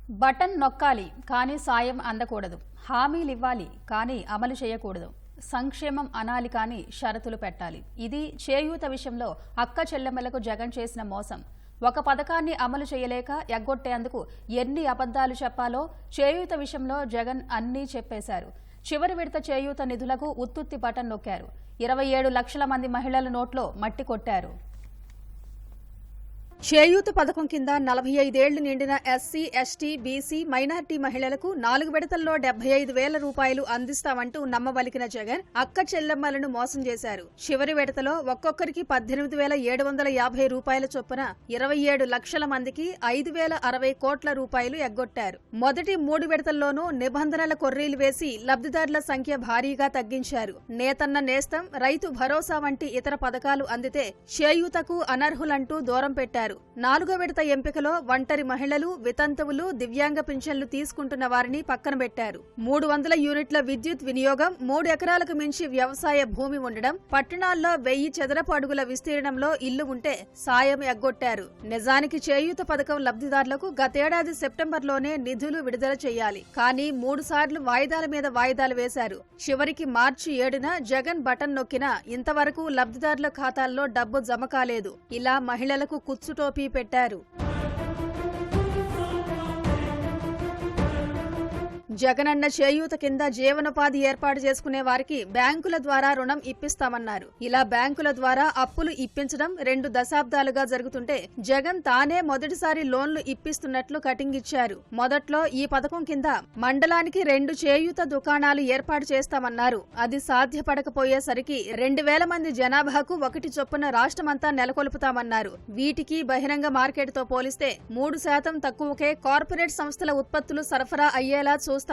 Button నొక్కాలి కానీ సాయం అందకూడదు. హామీలివ్వాలి కానీ అమలు చేయకూడదు. సంక్షేమం అనాలి కానీ షరతులు పెట్టాలి. ఇది చేయూత విషయంలో అక్క చెల్లెమ్మలకు జగన్ చేసిన మోసం. ఒక పథకాన్ని అమలు చేయలేక ఎగ్గొట్టేందుకు ఎన్ని అబద్దాలు చెప్పాలో చేయూత విషయంలో జగన్ అన్నీ చెప్పేశారు. చివరి విడత చేయూత నిధులకు ఉత్తుత్తి బటన్ నొక్కారు. 27 లక్షల మంది మహిళల నోట్లో మట్టి కొట్టారు. చేయూత పథకం కింద 45 ఏళ్లు నిండిన ఎస్సీ, ఎస్టీ, బీసీ, మైనార్టీ మహిళలకు 4 విడతల్లో 75,000 రూపాయలు అందిస్తామంటూ నమ్మబలికిన జగన్ అక్క చెల్లెమ్మలను మోసం చేశారు. చివరి విడతలో ఒక్కొక్కరికి 18,750 రూపాయల చొప్పున 27 లక్షల మందికి 5,060 కోట్ల రూపాయలు ఎగ్గొట్టారు. మొదటి 3 విడతల్లోనూ నిబంధనల కొర్రీలు వేసి లబ్ధిదారుల సంఖ్య భారీగా తగ్గించారు. నేతన్న నేస్తం, రైతు భరోసా వంటి ఇతర పథకాలు అందితే చేయూతకు అనర్హులంటూ దూరం పెట్టారు. 4వ విడత ఎంపికలో ఒంటరి మహిళలు, వితంతువులు, దివ్యాంగ పింఛన్లు తీసుకుంటున్న వారిని పక్కన పెట్టారు. 300 యూనిట్ల విద్యుత్ వినియోగం, 3 ఎకరాలకు మించి వ్యవసాయ భూమి ఉండడం, పట్టణాల్లో 1000 చదరపు అడుగుల విస్తీర్ణంలో ఇల్లు ఉంటే సాయం ఎగ్గొట్టారు. నిజానికి చేయూత పథకం లబ్ధిదారులకు గతేడాది సెప్టెంబర్లోనే నిధులు విడుదల చేయాలి. కానీ 3 సార్లు వాయిదాల మీద వాయిదాలు వేశారు. చివరికి మార్చి 7న జగన్ బటన్ నొక్కినా ఇంతవరకు లబ్ధిదారుల ఖాతాల్లో డబ్బు జమ కాలేదు. ఇలా మహిళలకు టోపీ పెట్టారు. జగనన్న చేయూత కింద జీవనోపాధి ఏర్పాటు చేసుకునే వారికి బ్యాంకుల ద్వారా రుణం ఇప్పిస్తామన్నారు. ఇలా బ్యాంకుల ద్వారా అప్పులు ఇప్పించడం 2 దశాబ్దాలుగా జరుగుతుంటే జగన్ తానే మొదటిసారి లోన్లు ఇప్పిస్తున్నట్లు కటింగ్ ఇచ్చారు. మొదట్లో ఈ పథకం కింద మండలానికి 2 చేయూత దుకాణాలు ఏర్పాటు చేస్తామన్నారు. అది సాధ్యపడకపోయేసరికి 2,000 మంది జనాభాకు 1 చొప్పున రాష్ట్రమంతా నెలకొల్పుతామన్నారు. వీటికి బహిరంగ మార్కెట్తో పోలిస్తే 3% తక్కువకే కార్పొరేట్ సంస్థల ఉత్పత్తులు సరఫరా అయ్యేలా చూస్తామన్నారు.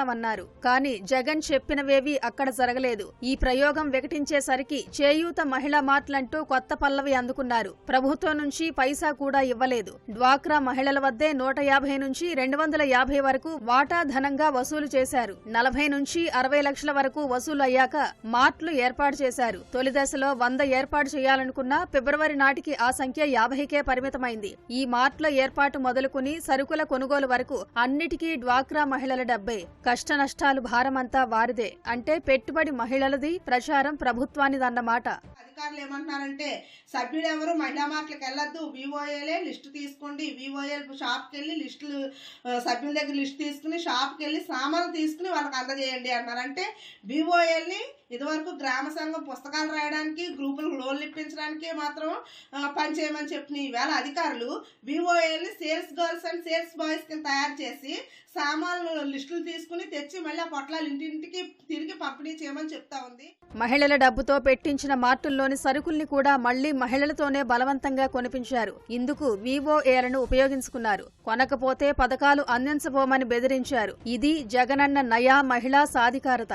కానీ జగన్ చెప్పినవేవి అక్కడ జరగలేదు. ఈ ప్రయోగం వికటించేసరికి చేయూత మహిళా మార్ట్లంటూ కొత్త పల్లవి అందుకున్నారు. ప్రభుత్వం నుంచి పైసా కూడా ఇవ్వలేదు. డ్వాక్రా మహిళల వద్దే 150 నుంచి 250 వరకు వాటా ధనంగా వసూలు చేశారు. 40 నుంచి 60 లక్షల వరకు వసూలు అయ్యాక మార్ట్లు ఏర్పాటు చేశారు. తొలి దశలో 100 ఏర్పాటు చేయాలనుకున్నా ఫిబ్రవరి నాటికి ఆ సంఖ్య 50కే పరిమితమైంది. ఈ మార్ట్ల ఏర్పాటు మొదలుకుని సరుకుల కొనుగోలు వరకు అన్నిటికీ డ్వాక్రా మహిళల డబ్బే. కష్ట నష్టాలు భారమంతా వారిదే. అంటే పెట్టుబడి మహిళలది, ప్రచారం ప్రభుత్వానిదన్నమాట. అధికారులు ఏమంటున్నారంటే సభ్యులు ఎవరు మహిళా మార్ట్లకు వెళ్ళొద్దు, వివోఏలే లిస్టు తీసుకోండి, వివోఏల్ షాప్కి వెళ్ళి లిస్టులు సభ్యుల దగ్గర లిస్టు తీసుకుని షాప్కి వెళ్ళి సామాన్లు తీసుకుని వాళ్ళకి అందజేయండి అన్నారంటే వివోఏల్ని ఇదివరకు గ్రామ సంఘం పుస్తకాలు రాయడానికి, గ్రూపులకు లోన్లు ఇప్పించడానికి మాత్రం పనిచేయమని చెప్పిన ఈవేళ అధికారులు వివోఏల్ని sales girls and sales boys కింద తయారు చేసి సామాన్లు లిస్టులు తీసుకుని తెచ్చి మళ్ళీ ఆ పొట్లాలు ఇంటింటికి తిరిగి పంపిణీ చేయమని చెప్తా ఉంది. మహిళల డబ్బుతో పెట్టించిన మార్టుల్లోని సరుకుల్ని కూడా మళ్లీ మహిళలతోనే బలవంతంగా కొనిపించారు. ఇందుకు వివోఏలను ఉపయోగించుకున్నారు. కొనకపోతే పథకాలు అందించబోమని బెదిరించారు. ఇది జగనన్న నయా మహిళా సాధికారత.